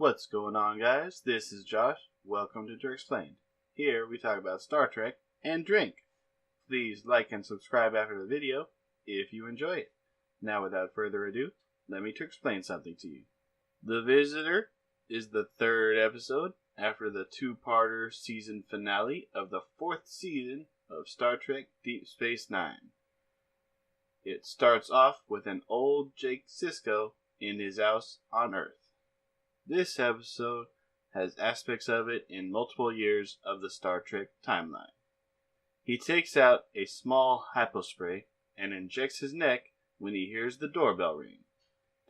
What's going on, guys? This is Josh. Welcome to Treksplained. Here we talk about Star Trek and drink. Please like and subscribe after the video if you enjoy it. Now, without further ado, let me explain something to you. The Visitor is the third episode after the two-parter season finale of the fourth season of Star Trek Deep Space Nine. It starts off with an old Jake Sisko in his house on Earth. This episode has aspects of it in multiple years of the Star Trek timeline. He takes out a small hypospray and injects his neck when he hears the doorbell ring.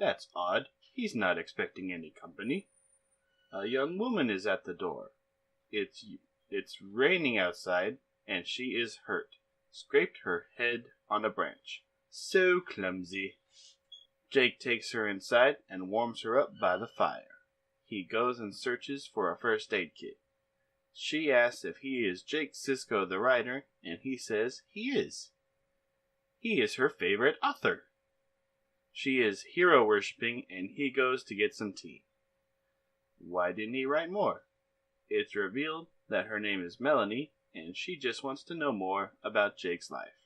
That's odd. He's not expecting any company. A young woman is at the door. It's raining outside, and she is hurt. Scraped her head on a branch. So clumsy. Jake takes her inside and warms her up by the fire. He goes and searches for a first aid kit. She asks if he is Jake Sisko the writer, and he says he is. He is her favorite author. She is hero worshipping, and he goes to get some tea. Why didn't he write more? It's revealed that her name is Melanie, and she just wants to know more about Jake's life.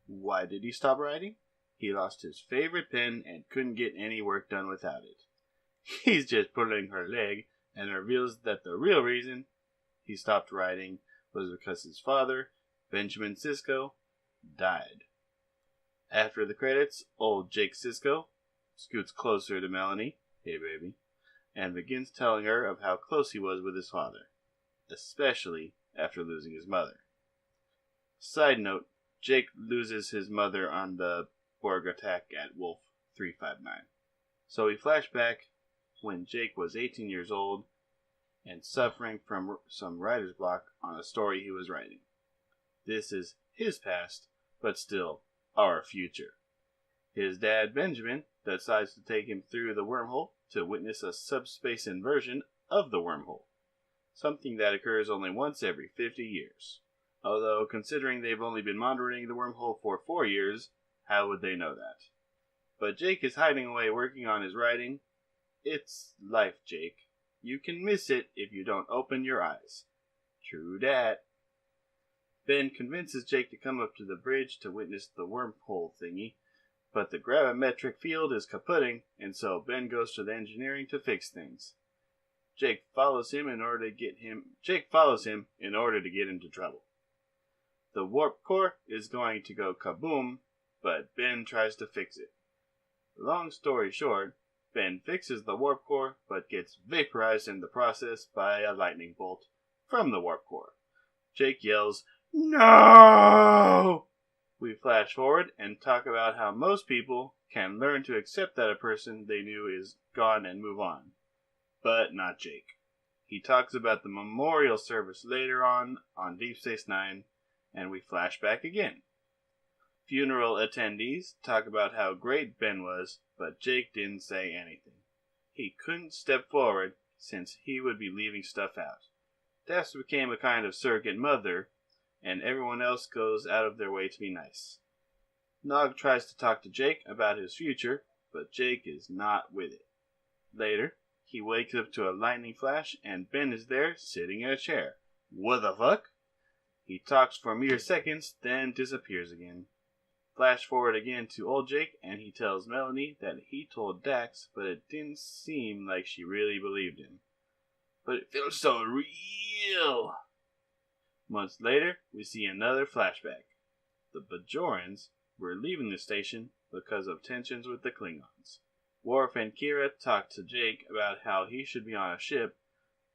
Why did he stop writing? He lost his favorite pen and couldn't get any work done without it. He's just pulling her leg and reveals that the real reason he stopped writing was because his father, Benjamin Sisko, died. After the credits, old Jake Sisko scoots closer to Melanie, hey baby, and begins telling her of how close he was with his father, especially after losing his mother. Side note, Jake loses his mother on the Borg attack at Wolf 359. So we flash back when Jake was 18 years old and suffering from some writer's block on a story he was writing. This is his past, but still our future. His dad, Benjamin, decides to take him through the wormhole to witness a subspace inversion of the wormhole, something that occurs only once every 50 years. Although, considering they've only been monitoring the wormhole for 4 years, how would they know that? But Jake is hiding away working on his writing. It's life, Jake. You can miss it if you don't open your eyes. True dat. Ben convinces Jake to come up to the bridge to witness the wormhole thingy, but the gravimetric field is kaputting, and so Ben goes to the engineering to fix things. Jake follows him in order to get into trouble. The warp core is going to go kaboom, but Ben tries to fix it. Long story short, Ben fixes the warp core, but gets vaporized in the process by a lightning bolt from the warp core. Jake yells, "No!" We flash forward and talk about how most people can learn to accept that a person they knew is gone and move on. But not Jake. He talks about the memorial service later on Deep Space Nine, and we flash back again. Funeral attendees talk about how great Ben was, but Jake didn't say anything. He couldn't step forward since he would be leaving stuff out. Tess became a kind of surrogate mother, and everyone else goes out of their way to be nice. Nog tries to talk to Jake about his future, but Jake is not with it. Later, he wakes up to a lightning flash, and Ben is there sitting in a chair. What the fuck? He talks for mere seconds, then disappears again. Flash forward again to old Jake, and he tells Melanie that he told Dax, but it didn't seem like she really believed him. But it feels so real. Months later, we see another flashback. The Bajorans were leaving the station because of tensions with the Klingons. Worf and Kira talk to Jake about how he should be on a ship,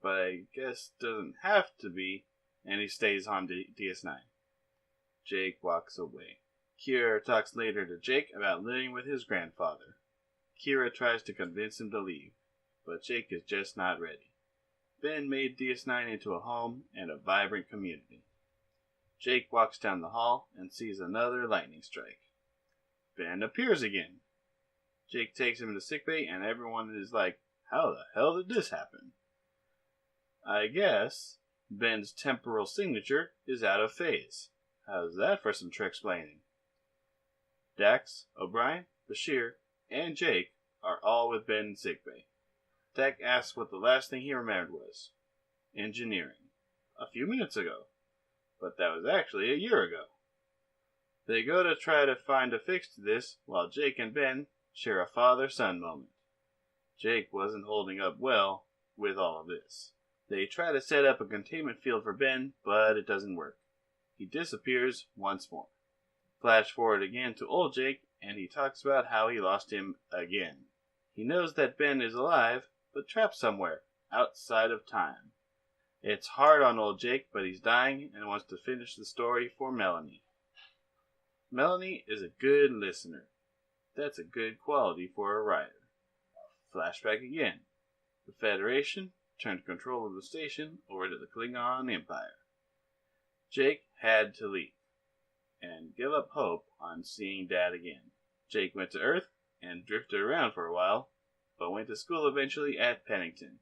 but I guess doesn't have to be, and he stays on DS9. Jake walks away. Kira talks later to Jake about living with his grandfather. Kira tries to convince him to leave, but Jake is just not ready. Ben made DS9 into a home and a vibrant community. Jake walks down the hall and sees another lightning strike. Ben appears again. Jake takes him to sickbay, and everyone is like, how the hell did this happen? I guess Ben's temporal signature is out of phase. How's that for some Treksplaining? Dax, O'Brien, Bashir, and Jake are all with Ben in sickbay. Dak asks what the last thing he remembered was. Engineering. A few minutes ago. But that was actually a year ago. They go to try to find a fix to this, while Jake and Ben share a father-son moment. Jake wasn't holding up well with all of this. They try to set up a containment field for Ben, but it doesn't work. He disappears once more. Flash forward again to old Jake, and he talks about how he lost him again. He knows that Ben is alive, but trapped somewhere, outside of time. It's hard on old Jake, but he's dying and wants to finish the story for Melanie. Melanie is a good listener. That's a good quality for a writer. Flashback again. The Federation turned control of the station over to the Klingon Empire. Jake had to leave and give up hope on seeing Dad again. Jake went to Earth and drifted around for a while, but went to school eventually at Pennington.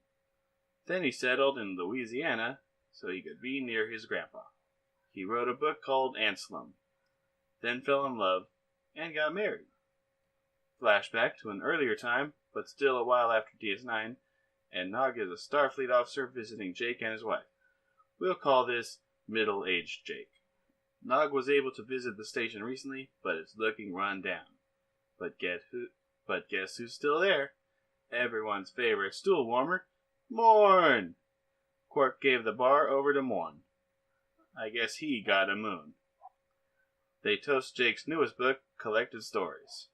Then he settled in Louisiana so he could be near his grandpa. He wrote a book called Anselm, then fell in love and got married. Flashback to an earlier time, but still a while after DS9, and Nog is a Starfleet officer visiting Jake and his wife. We'll call this middle-aged Jake. Nog was able to visit the station recently, but it's looking run down. But guess who's still there? Everyone's favorite stool warmer, Morn! Quark gave the bar over to Morn. I guess he got a moon. They toast Jake's newest book, Collected Stories.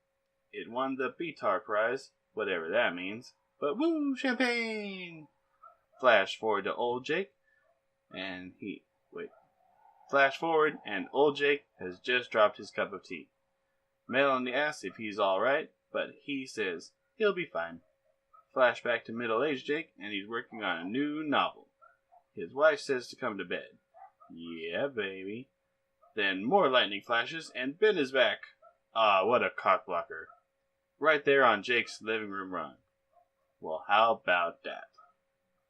It won the BTAR prize, whatever that means, but woo, champagne! Flash forward to old Jake, and old Jake has just dropped his cup of tea. Melanie asks if he's alright, but he says he'll be fine. Flashback to middle-aged Jake, and he's working on a new novel. His wife says to come to bed. Yeah, baby. Then more lightning flashes, and Ben is back. Ah, what a cockblocker. Right there on Jake's living room run. Well, how about that?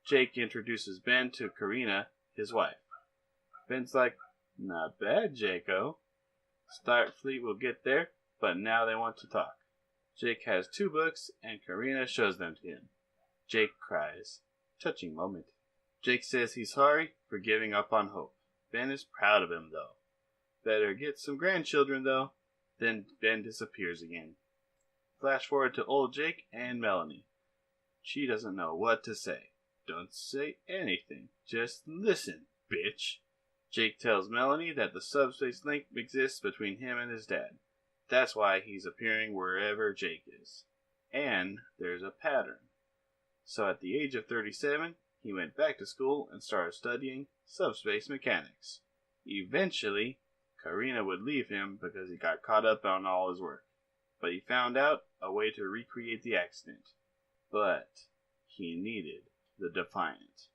Jake introduces Ben to Karina, his wife. Ben's like, not bad, Jaco. Starfleet will get there, but now they want to talk. Jake has 2 books, and Karina shows them to him. Jake cries. Touching moment. Jake says he's sorry for giving up on hope. Ben is proud of him, though. Better get some grandchildren, though. Then Ben disappears again. Flash forward to old Jake and Melanie. She doesn't know what to say. Don't say anything. Just listen, bitch. Jake tells Melanie that the subspace link exists between him and his dad. That's why he's appearing wherever Jake is. And there's a pattern. So at the age of 37, he went back to school and started studying subspace mechanics. Eventually, Karina would leave him because he got caught up on all his work. But he found out a way to recreate the accident. But he needed the Defiant.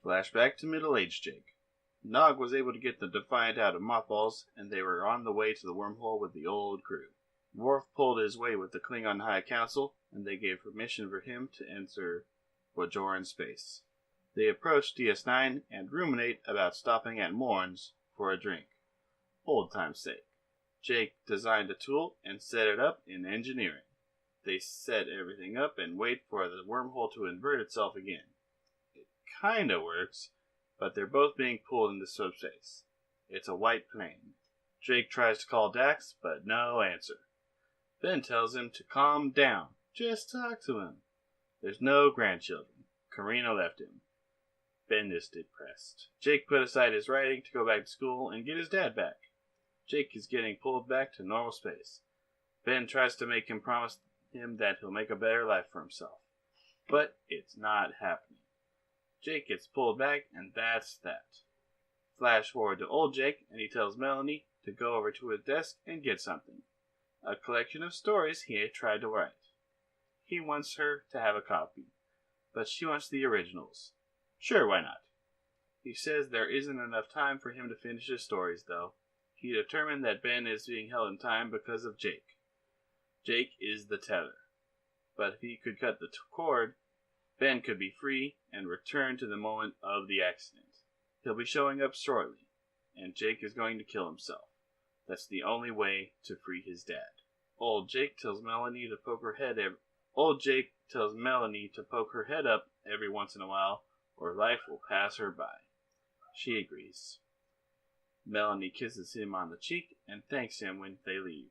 Flashback to middle-aged Jake. Nog was able to get the Defiant out of mothballs, and they were on the way to the wormhole with the old crew. Worf pulled his way with the Klingon High Council, and they gave permission for him to enter Bajoran space. They approach DS9 and ruminate about stopping at Morn's for a drink. Old time's sake. Jake designed a tool and set it up in engineering. They set everything up and wait for the wormhole to invert itself again. It kinda works, but they're both being pulled into subspace. It's a white plane. Jake tries to call Dax, but no answer. Ben tells him to calm down. Just talk to him. There's no grandchildren. Karina left him. Ben is depressed. Jake put aside his writing to go back to school and get his dad back. Jake is getting pulled back to normal space. Ben tries to make him promise him that he'll make a better life for himself. But it's not happening. Jake gets pulled back, and that's that. Flash forward to old Jake, and he tells Melanie to go over to his desk and get something. A collection of stories he had tried to write. He wants her to have a copy, but she wants the originals. Sure, why not? He says there isn't enough time for him to finish his stories, though. He determined that Ben is being held in time because of Jake. Jake is the tether. But if he could cut the cord, Ben could be free and return to the moment of the accident. He'll be showing up shortly, and Jake is going to kill himself. That's the only way to free his dad. Old Jake tells Melanie to poke her head Old Jake tells Melanie to poke her head up every once in a while, or life will pass her by. She agrees. Melanie kisses him on the cheek and thanks him when they leave.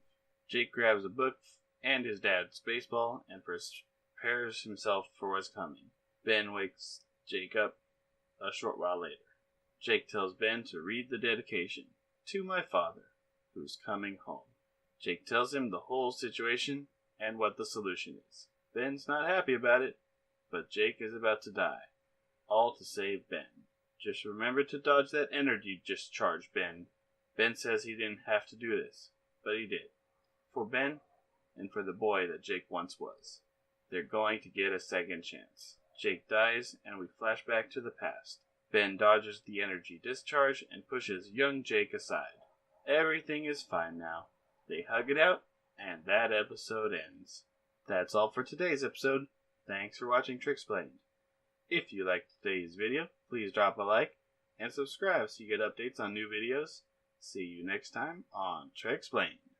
Jake grabs a book and his dad's baseball and prepares himself for what's coming. Ben wakes Jake up a short while later. Jake tells Ben to read the dedication, "To my father, who's coming home." Jake tells him the whole situation and what the solution is. Ben's not happy about it, but Jake is about to die. All to save Ben. Just remember to dodge that energy discharge, Ben. Ben says he didn't have to do this, but he did. For Ben, and for the boy that Jake once was. They're going to get a second chance. Jake dies, and we flash back to the past. Ben dodges the energy discharge and pushes young Jake aside. Everything is fine now. They hug it out, and that episode ends. That's all for today's episode. Thanks for watching Treksplained. If you liked today's video, please drop a like and subscribe so you get updates on new videos. See you next time on Treksplained.